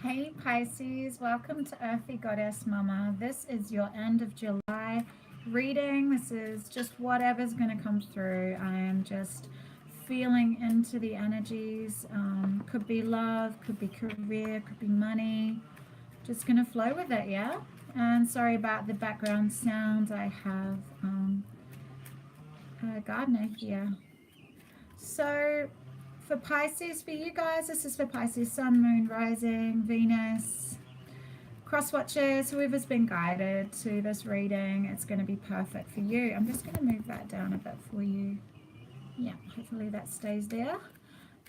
Hey Pisces, welcome to Earthy Goddess Mama. This is your end of July reading. This is just whatever's going to come through. I am just feeling into the energies. Could be love, could be career, could be money. Just going to flow with it, yeah? And sorry about the background sound. I have a gardener here. So for Pisces, for you guys, this is for Pisces, Sun, Moon, Rising, Venus, cross watchers, whoever's been guided to this reading, it's going to be perfect for you. I'm just going to move that down a bit for you. Yeah, hopefully that stays there.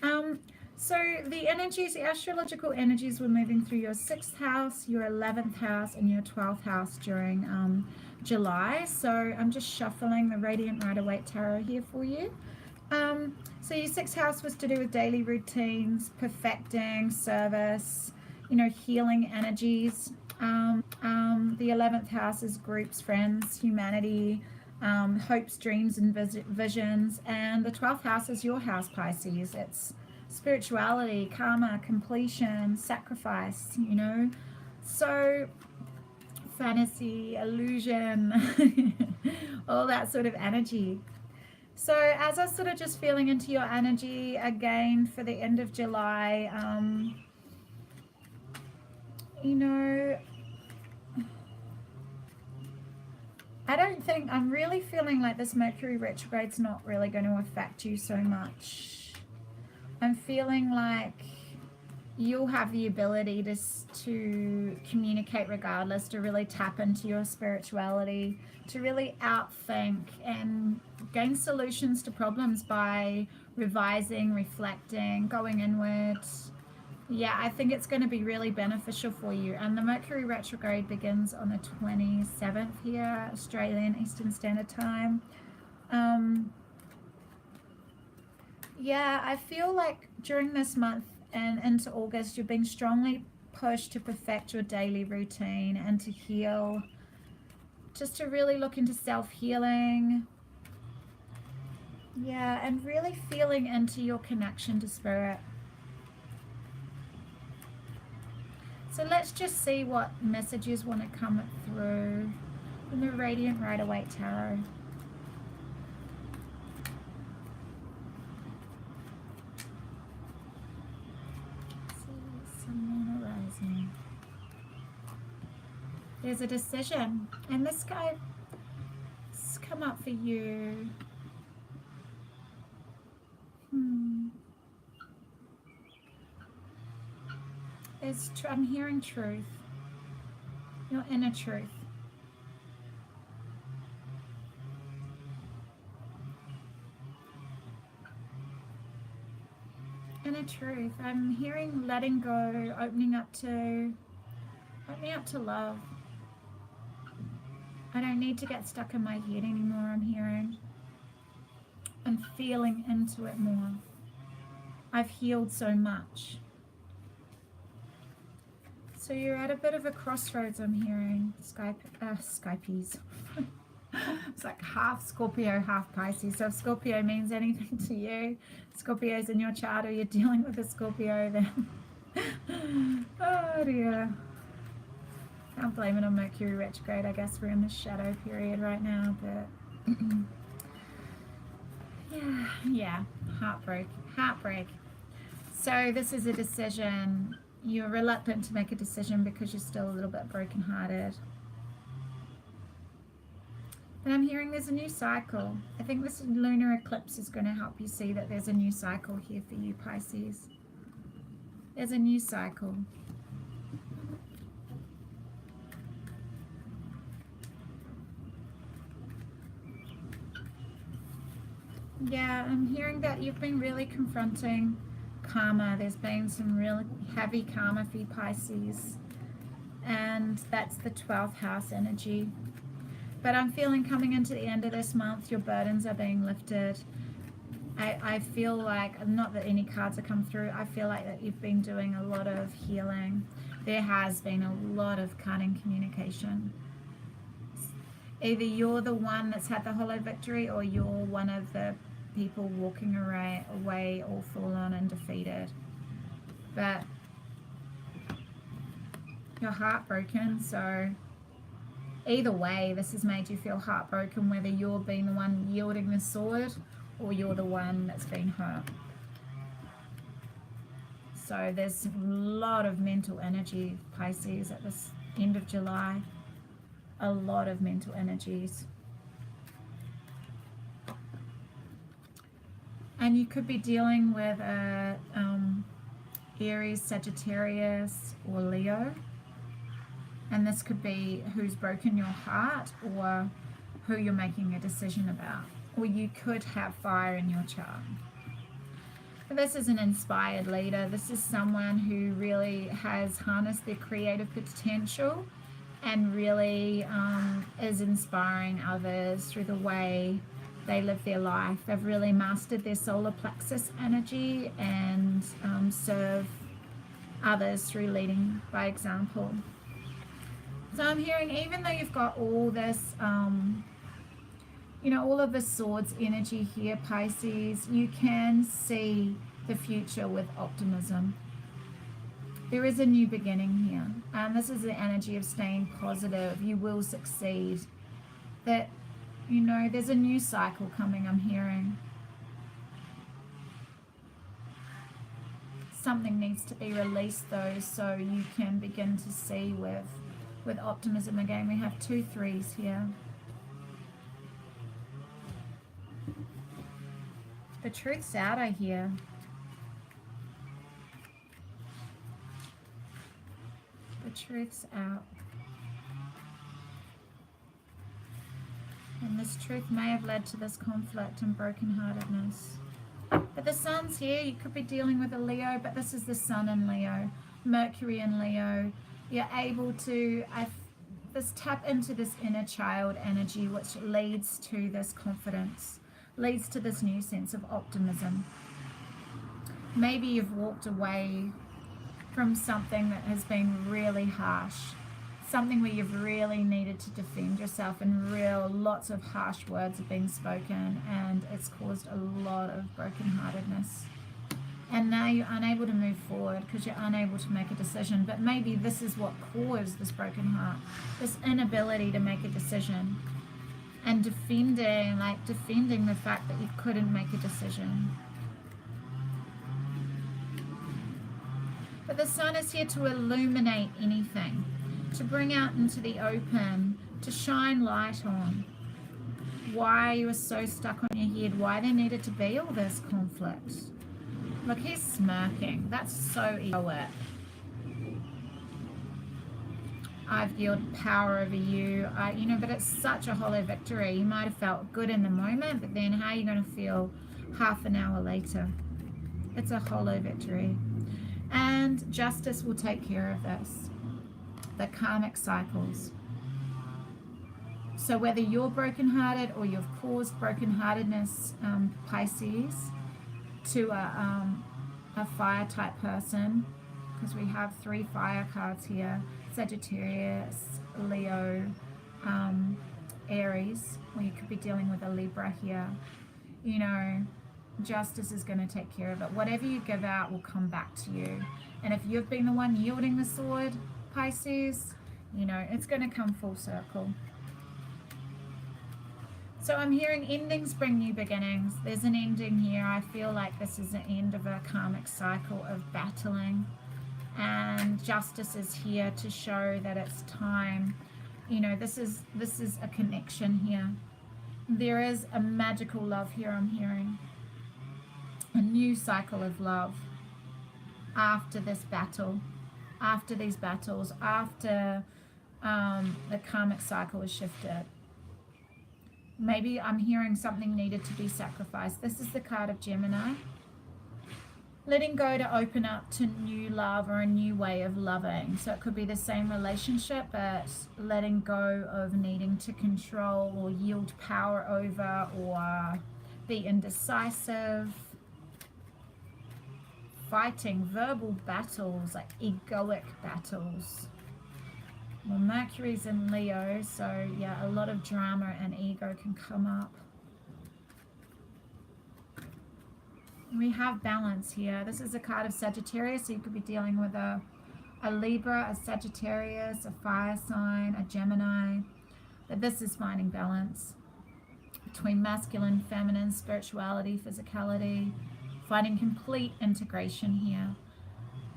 So the energies, the astrological energies were moving through your 6th house, your 11th house, and your 12th house during July. So I'm just shuffling the Radiant Rider-Waite Tarot here for you. So your 6th house was to do with daily routines, perfecting, service, healing energies. The 11th house is groups, friends, humanity, hopes, dreams, and visions. And the 12th house is your house, Pisces. It's spirituality, karma, completion, sacrifice, So fantasy, illusion, all that sort of energy. So as I was sort of just feeling into your energy again for the end of July, I don't think, I'm really feeling like this Mercury retrograde's not really going to affect you so much. I'm feeling like you'll have the ability to communicate regardless, to really tap into your spirituality, to really outthink and gain solutions to problems by revising, reflecting, going inward. Yeah, I think it's going to be really beneficial for you. And the Mercury retrograde begins on the 27th here, Australian Eastern Standard Time. Yeah, I feel like during this month and into August, you're being strongly pushed to perfect your daily routine and to heal, just to really look into self-healing. Yeah, and really feeling into your connection to spirit. So let's just see what messages want to come through from the Radiant Rider-Waite Tarot. There's a decision, and this guy's come up for you. I'm hearing truth, your inner truth. Inner truth. I'm hearing letting go, opening up to love. I don't need to get stuck in my head anymore, I'm hearing. I'm feeling into it more. I've healed so much. So you're at a bit of a crossroads, I'm hearing. Skypies. It's like half Scorpio, half Pisces. So if Scorpio means anything to you, Scorpio's in your chart, or you're dealing with a Scorpio, then oh dear. Can't blame it on Mercury retrograde. I guess we're in the shadow period right now, but yeah, heartbreak. So this is a decision. You're reluctant to make a decision because you're still a little bit brokenhearted. But I'm hearing there's a new cycle. I think this lunar eclipse is going to help you see that there's a new cycle here for you, Pisces. There's a new cycle. Yeah, I'm hearing that you've been really confronting karma. There's been some really heavy karma for you, Pisces. And that's the 12th house energy. But I'm feeling coming into the end of this month, your burdens are being lifted. I feel like, not that any cards have come through, I feel like that you've been doing a lot of healing. There has been a lot of cutting communication. Either you're the one that's had the hollow victory, or you're one of the people walking away all fallen and defeated. But You're heartbroken, so either way, this has made you feel heartbroken, whether you're being the one yielding the sword or you're the one that's been hurt. So there's a lot of mental energy, Pisces, at this end of July. A lot of mental energies. And you could be dealing with a Aries, Sagittarius, or Leo. And this could be who's broken your heart or who you're making a decision about. Or you could have fire in your chart. But this is an inspired leader. This is someone who really has harnessed their creative potential and really is inspiring others through the way they live their life. They've really mastered their solar plexus energy and serve others through leading by example. So I'm hearing, even though you've got all this, all of the swords energy here, Pisces, you can see the future with optimism. There is a new beginning here. This is the energy of staying positive. You will succeed. That, there's a new cycle coming, I'm hearing. Something needs to be released, though, so you can begin to see with optimism again. We have 2 3s here. The truth's out, I hear. The truth's out. And this truth may have led to this conflict and brokenheartedness. But the sun's here. You could be dealing with a Leo, but this is the sun in Leo, Mercury in Leo. You're able to tap into this inner child energy, which leads to this confidence, leads to this new sense of optimism. Maybe you've walked away from something that has been really harsh, something where you've really needed to defend yourself, and lots of harsh words have been spoken, and it's caused a lot of brokenheartedness. And now you're unable to move forward because you're unable to make a decision. But maybe this is what caused this broken heart, this inability to make a decision, and defending the fact that you couldn't make a decision. But the sun is here to illuminate anything, to bring out into the open, to shine light on why you were so stuck on your head, why there needed to be all this conflict. Look, he's smirking. That's so egoic. I've yielded power over you. But it's such a hollow victory. You might have felt good in the moment, but then how are you going to feel half an hour later? It's a hollow victory. And justice will take care of this. The karmic cycles. So whether you're brokenhearted or you've caused brokenheartedness, Pisces, to a fire type person, because we have 3 fire cards here, Sagittarius, Leo, Aries, or you could be dealing with a Libra here. Justice is going to take care of it. Whatever you give out will come back to you. And if you've been the one yielding the sword, Pisces, it's going to come full circle. So I'm hearing endings bring new beginnings. There's an ending here. I feel like this is the end of a karmic cycle of battling. And justice is here to show that it's time. This is a connection here. There is a magical love here, I'm hearing. A new cycle of love after this battle, after these battles, after the karmic cycle is shifted. Maybe I'm hearing something needed to be sacrificed. This is the card of Gemini. Letting go to open up to new love or a new way of loving. So it could be the same relationship, but letting go of needing to control or yield power over or be indecisive. Fighting verbal battles, like egoic battles. Well, Mercury's in Leo, so yeah, a lot of drama and ego can come up. We have balance here. This is a card of Sagittarius, so you could be dealing with a a Libra, a Sagittarius, a fire sign, a Gemini. But this is finding balance between masculine, feminine, spirituality, physicality, finding complete integration here,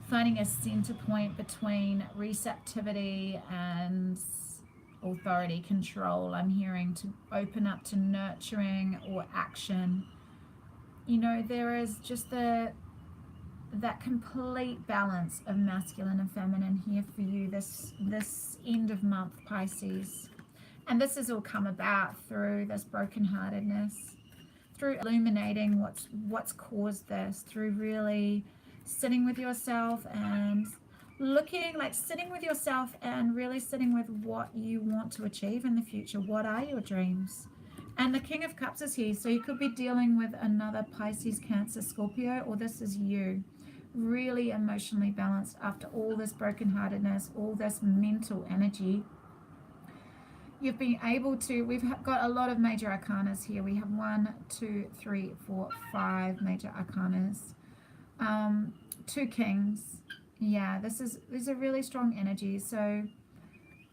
finding a center point between receptivity and authority, control. I'm hearing to open up to nurturing or action. You know, there is just that complete balance of masculine and feminine here for you this end of month, Pisces. And this has all come about through this brokenheartedness, through illuminating what's caused this, through really sitting with yourself and sitting with yourself and really sitting with what you want to achieve in the future. What are your dreams? And the King of Cups is here, so you could be dealing with another Pisces, Cancer, Scorpio, or this is you, really emotionally balanced after all this brokenheartedness, all this mental energy. You've been able to, we've got a lot of major arcanas here. We have 1, 2, 3, 4, 5 major arcanas. 2 kings. Yeah, these are really strong energies. So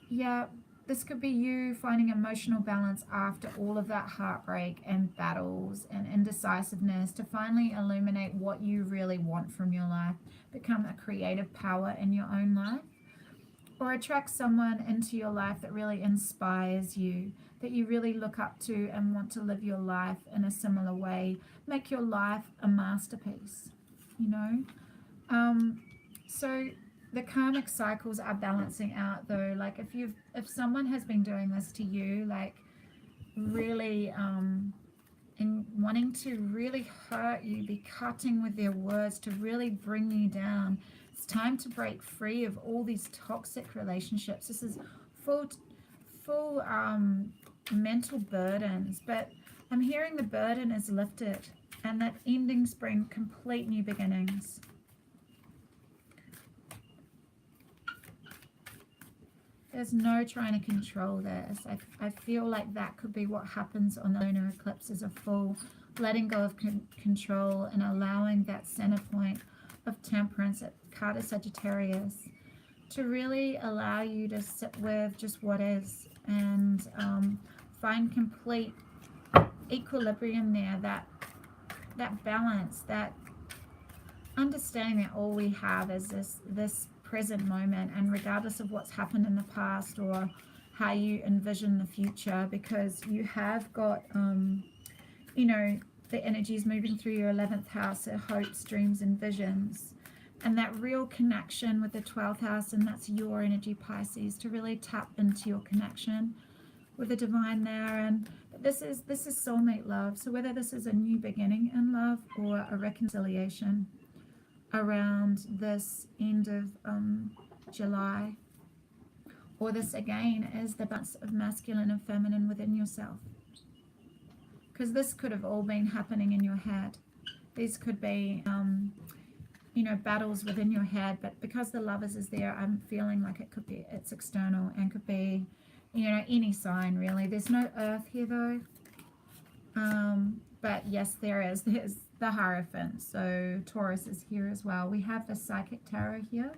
yeah, this could be you finding emotional balance after all of that heartbreak and battles and indecisiveness to finally illuminate what you really want from your life, become a creative power in your own life, or attract someone into your life that really inspires you, that you really look up to and want to live your life in a similar way, make your life a masterpiece, you know. So the karmic cycles are balancing out though. Like if someone has been doing this to you, like really in wanting to really hurt you, be cutting with their words to really bring you down, it's time to break free of all these toxic relationships. This is full mental burdens, but I'm hearing the burden is lifted and that endings bring complete new beginnings. There's no trying to control this. I feel like that could be what happens on the lunar eclipse, is a full letting go of control and allowing that center point of temperance at card of Sagittarius to really allow you to sit with just what is and find complete equilibrium there, that balance, that understanding that all we have is this present moment, and regardless of what's happened in the past or how you envision the future, because you have got you know, the energies moving through your 11th house, so hopes, dreams and visions, and that real connection with the 12th house, and that's your energy, Pisces, to really tap into your connection with the divine there. And this is soulmate love. So whether this is a new beginning in love or a reconciliation around this end of July, or this again is the balance of masculine and feminine within yourself, because this could have all been happening in your head. These could be you know, battles within your head, but because the Lovers is there, I'm feeling like it could be, it's external and could be, you know, any sign really. There's no Earth here though, but yes, there's the Hierophant, so Taurus is here as well. We have the Psychic Tarot here.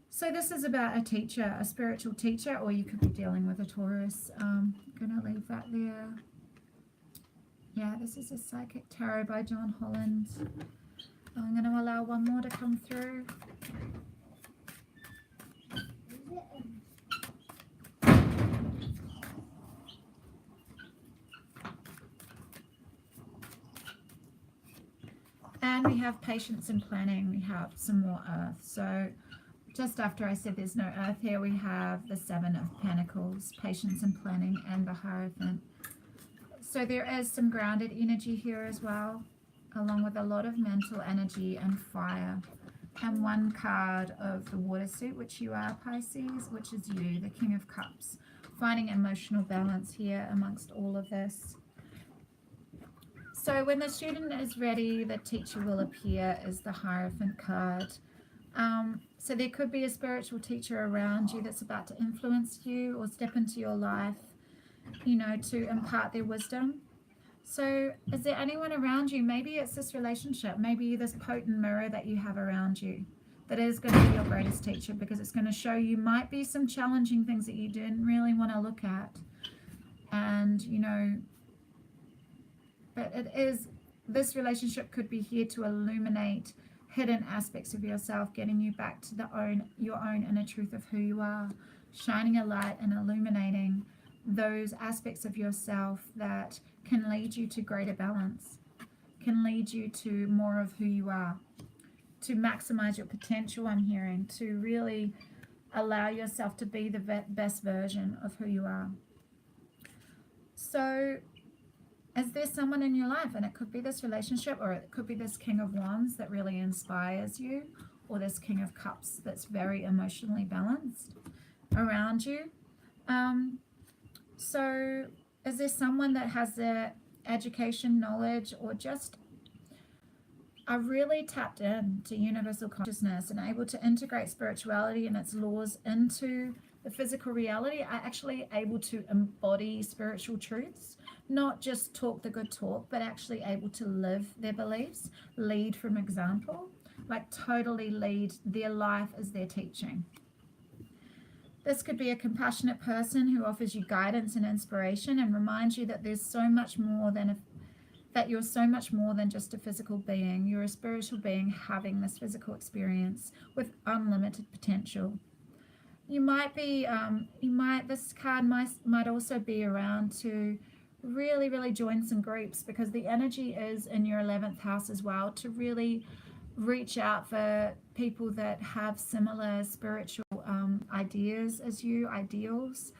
So this is about a teacher, a spiritual teacher, or you could be dealing with a Taurus. I'm going to leave that there. Yeah, this is a Psychic Tarot by John Holland. I'm going to allow one more to come through. And we have patience and planning. We have some more Earth. So just after I said there's no Earth here, we have the Seven of Pentacles, patience and planning, and the Hierophant. So there is some grounded energy here as well, along with a lot of mental energy and fire. And one card of the water suit, which you are, Pisces, which is you, the King of Cups. Finding emotional balance here amongst all of this. So when the student is ready, the teacher will appear as the Hierophant card. So there could be a spiritual teacher around you that's about to influence you or step into your life, you know, to impart their wisdom. So is there anyone around you? Maybe it's this relationship, maybe this potent mirror that you have around you that is going to be your greatest teacher, because it's going to show you might be some challenging things that you didn't really want to look at. And, you know, but it is, this relationship could be here to illuminate hidden aspects of yourself, getting you back to your own inner truth of who you are, shining a light and illuminating those aspects of yourself that can lead you to greater balance, can lead you to more of who you are, to maximize your potential, I'm hearing, to really allow yourself to be the best version of who you are. So is there someone in your life, and it could be this relationship, or it could be this King of Wands that really inspires you, or this King of Cups that's very emotionally balanced around you. So is there someone that has the education, knowledge, or just are really tapped into universal consciousness and able to integrate spirituality and its laws into the physical reality, are actually able to embody spiritual truths, not just talk the good talk, but actually able to live their beliefs, lead from example, like totally lead their life as their teaching. This could be a compassionate person who offers you guidance and inspiration and reminds you that there's so much more than that you're so much more than just a physical being. You're a spiritual being having this physical experience with unlimited potential. You might be, this card might also be around to really join some groups, because the energy is in your 11th house as well, to really reach out for people that have similar spiritual ideas as you, ideals,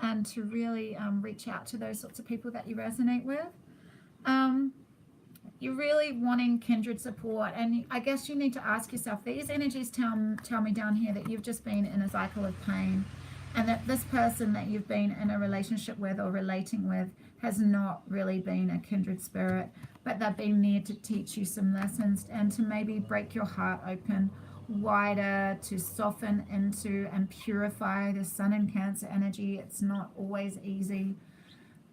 and to really reach out to those sorts of people that you resonate with. You're really wanting kindred support, and I guess you need to ask yourself, these energies tell me down here that you've just been in a cycle of pain, and that this person that you've been in a relationship with or relating with has not really been a kindred spirit, but they've been there to teach you some lessons and to maybe break your heart open wider, to soften into and purify the Sun and Cancer energy. It's not always easy,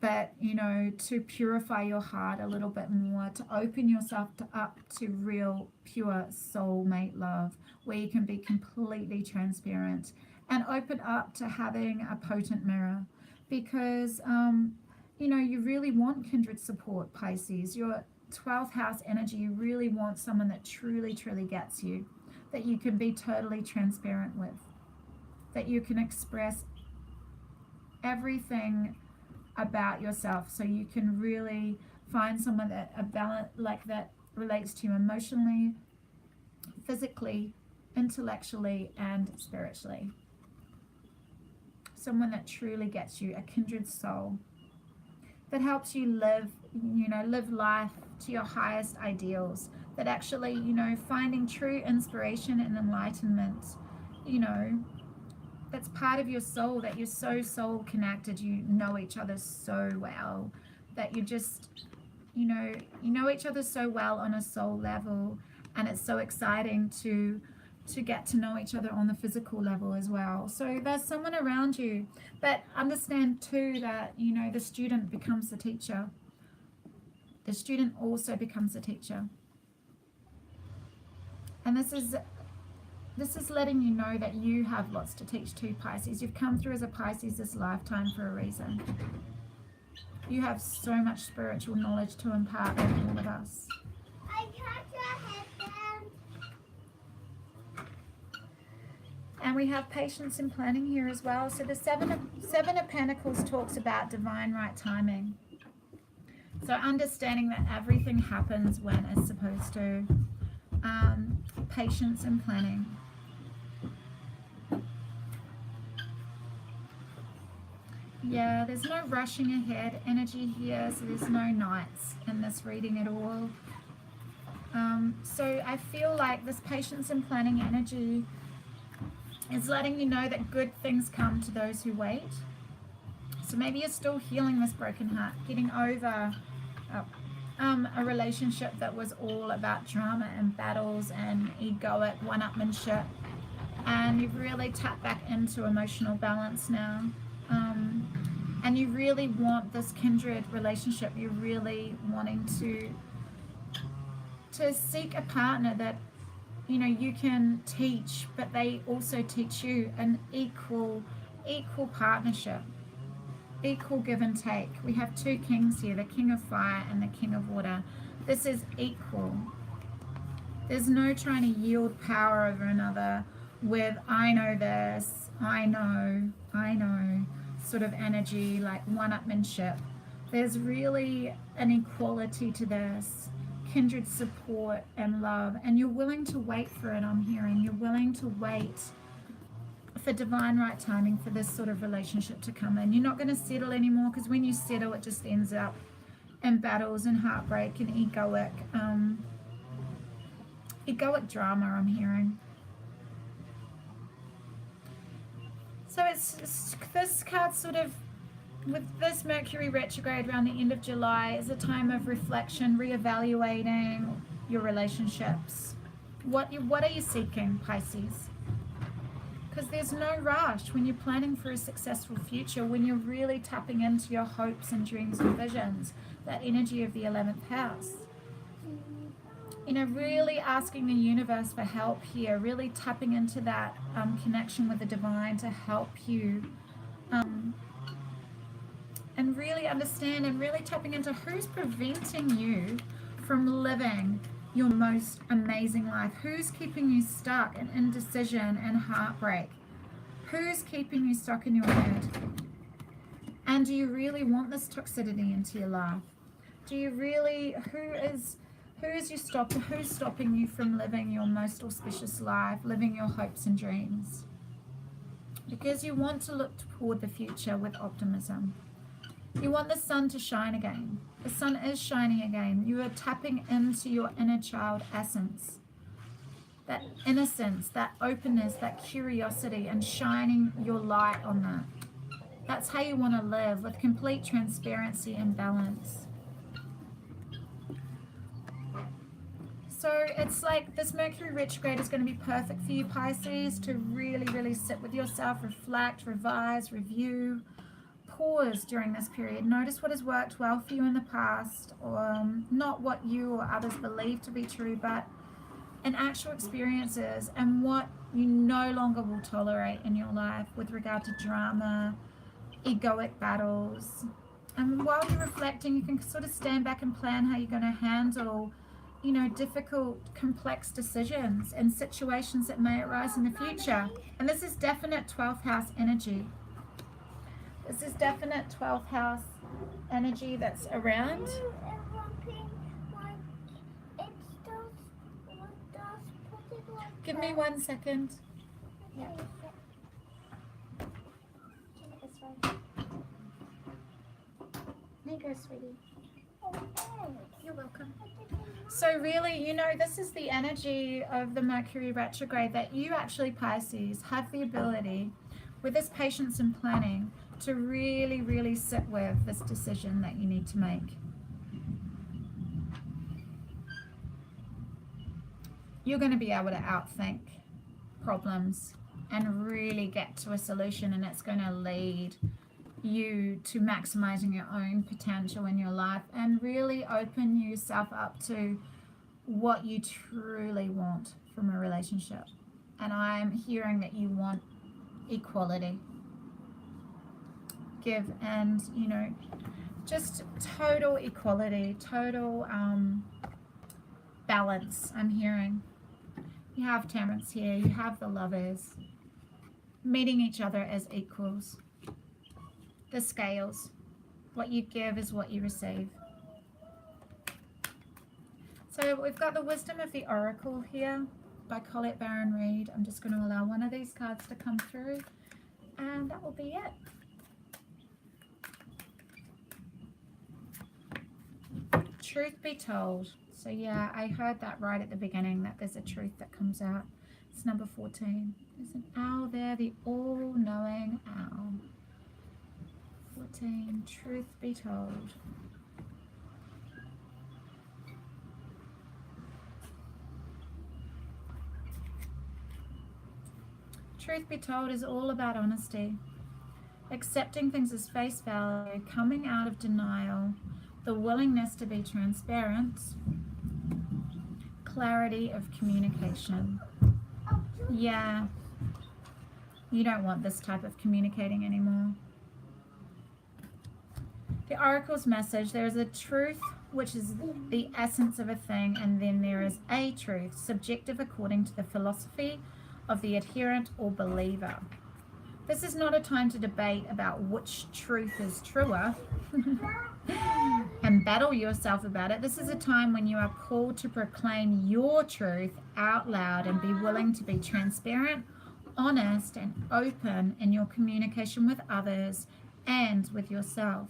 but, you know, to purify your heart a little bit more, to open yourself up to real, pure soulmate love, where you can be completely transparent and open up to having a potent mirror. Because, you know, you really want kindred support, Pisces. Your 12th house energy, you really want someone that truly gets you, that you can be totally transparent with, that you can express everything about yourself, so you can really find someone that a balance like that relates to you emotionally, physically, intellectually, and spiritually. Someone that truly gets you, a kindred soul that helps you live life to your highest ideals, that actually, you know, finding true inspiration and enlightenment, you know, that's part of your soul, that you're so soul connected, you know each other so well, that you just, you know each other so well on a soul level, and it's so exciting to get to know each other on the physical level as well. So there's someone around you, but understand too that, you know, the student becomes the teacher. The student also becomes the teacher. And this is letting you know that you have lots to teach too, Pisces. You've come through as a Pisces this lifetime for a reason. You have so much spiritual knowledge to impart on all of us. And we have patience and planning here as well. So the Seven of Pentacles talks about divine right timing. So understanding that everything happens when it's supposed to. Patience and planning. Yeah, there's no rushing ahead energy here, so there's no knights in this reading at all. So I feel like this patience and planning energy is letting you know that good things come to those who wait. So maybe you're still healing this broken heart, getting over a relationship that was all about drama and battles and egoic one-upmanship, and you've really tapped back into emotional balance now. And you really want this kindred relationship. You're really wanting to seek a partner that you know, you can teach, but they also teach you, an equal partnership, equal give and take. We have two kings here, the king of fire and the king of water. This is equal. There's no trying to yield power over another with I know this, I know sort of energy, like one-upmanship. There's really an equality to this, kindred support and love, and you're willing to wait for it. I'm hearing you're willing to wait for divine right timing for this sort of relationship to come in. You're not going to settle anymore, because when you settle, it just ends up in battles and heartbreak and egoic drama, I'm hearing. So it's this card sort of, with this Mercury retrograde around the end of July, is a time of reflection, reevaluating your relationships. What are you seeking, Pisces? Because there's no rush when you're planning for a successful future, when you're really tapping into your hopes and dreams and visions, that energy of the 11th house. You know, really asking the universe for help here, really tapping into that connection with the divine to help you, and really understand, and really tapping into who's preventing you from living your most amazing life. Who's keeping you stuck in indecision and heartbreak? Who's keeping you stuck in your head? And do you really want this toxicity into your life? Do you really, who's stopping you from living your most auspicious life, living your hopes and dreams? Because you want to look toward the future with optimism. You want the sun to shine again. The sun is shining again. You are tapping into your inner child essence, that innocence, that openness, that curiosity, and shining your light on that. That's how you want to live, with complete transparency and balance. So it's like this Mercury retrograde is going to be perfect for you, Pisces, to really, really sit with yourself, reflect, revise, review, pause during this period. Notice what has worked well for you in the past, or not what you or others believe to be true, but in actual experiences, and what you no longer will tolerate in your life with regard to drama, egoic battles. And while you're reflecting, you can sort of stand back and plan how you're going to handle, you know, difficult, complex decisions and situations that may arise in the future. And this is definite 12th house energy. This is definite 12th house energy that's around. Give me 1 second. Yeah. There you go, sweetie. You're welcome. So really, you know, this is the energy of the Mercury retrograde, that you actually, Pisces, have the ability, with this patience and planning, to really, really sit with this decision that you need to make. You're going to be able to outthink problems and really get to a solution, and it's going to lead you to maximizing your own potential in your life and really open yourself up to what you truly want from a relationship. And I'm hearing that you want equality, give, and, you know, just total equality, total balance. I'm hearing you have Temperance here, you have the Lovers, meeting each other as equals. The scales, what you give is what you receive. So we've got the Wisdom of the Oracle here by Colette Baron Reid. I'm just going to allow one of these cards to come through, and that will be it. Truth be told. So yeah, I heard that right at the beginning, that there's a truth that comes out. It's number 14. There's an owl there, the all-knowing owl. 14. Truth be told. Truth be told is all about honesty, accepting things as face value, coming out of denial, the willingness to be transparent, clarity of communication. Yeah, you don't want this type of communicating anymore. The oracle's message: there is a truth which is the essence of a thing, and then there is a truth, subjective according to the philosophy of the adherent or believer. This is not a time to debate about which truth is truer and battle yourself about it. This is a time when you are called to proclaim your truth out loud and be willing to be transparent, honest, and open in your communication with others and with yourself.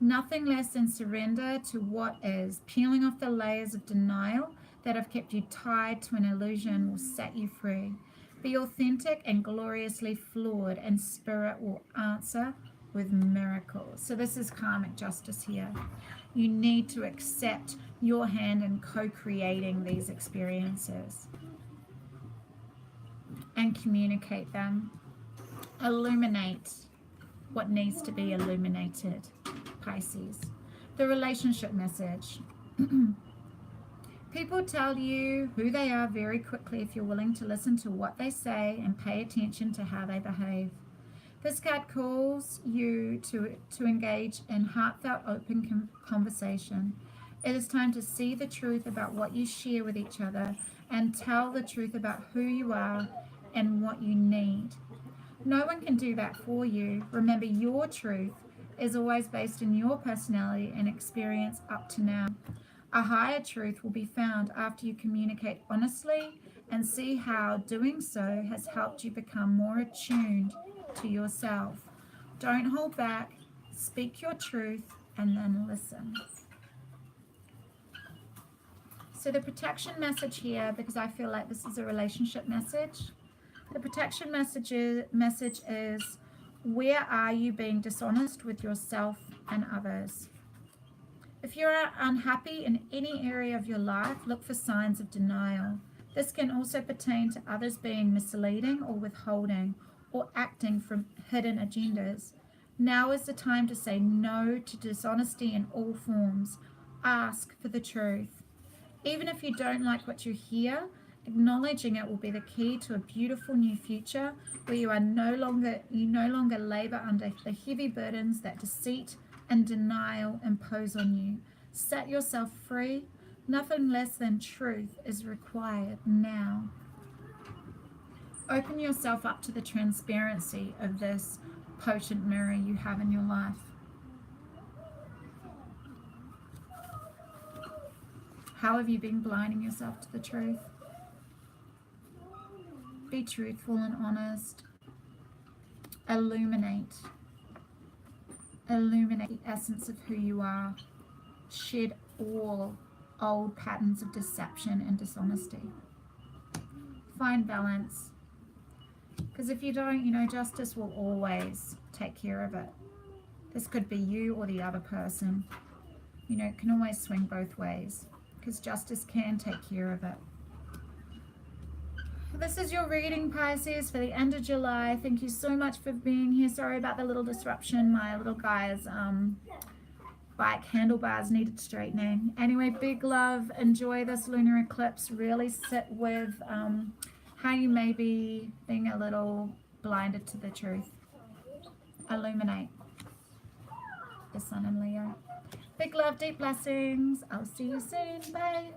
Nothing less than surrender to what is, peeling off the layers of denial that have kept you tied to an illusion will set you free. Be authentic and gloriously flawed, and spirit will answer with miracles. So this is karmic justice here. You need to accept your hand in co-creating these experiences and communicate them. Illuminate what needs to be illuminated, Pisces. The relationship message. People tell you who they are very quickly if you're willing to listen to what they say and pay attention to how they behave. This card calls you to engage in heartfelt, open conversation. It is time to see the truth about what you share with each other and tell the truth about who you are and what you need. No one can do that for you. Remember, your truth is always based in your personality and experience up to now. A higher truth will be found after you communicate honestly and see how doing so has helped you become more attuned to yourself. Don't hold back. Speak your truth and then listen. So the protection message here, because I feel like this is a relationship message, the protection message is, where are you being dishonest with yourself and others? If you're unhappy in any area of your life, look for signs of denial. This can also pertain to others being misleading or withholding or acting from hidden agendas. Now is the time to say no to dishonesty in all forms. Ask for the truth. Even if you don't like what you hear, acknowledging it will be the key to a beautiful new future where you no longer labor under the heavy burdens that deceit and denial impose on you. Set yourself free. Nothing less than truth is required now. Open yourself up to the transparency of this potent mirror you have in your life. How have you been blinding yourself to the truth? Be truthful and honest. Illuminate. Illuminate the essence of who you are. Shed all old patterns of deception and dishonesty. Find balance. Because if you don't, justice will always take care of it. This could be you or the other person. It can always swing both ways. Because justice can take care of it. This is your reading, Pisces, for the end of July. Thank you so much for being here. Sorry about the little disruption. My little guy's bike handlebars needed straightening. Anyway, big love. Enjoy this lunar eclipse. Really sit with how you may be being a little blinded to the truth. Illuminate. The sun in Leo. Big love, deep blessings. I'll see you soon. Bye.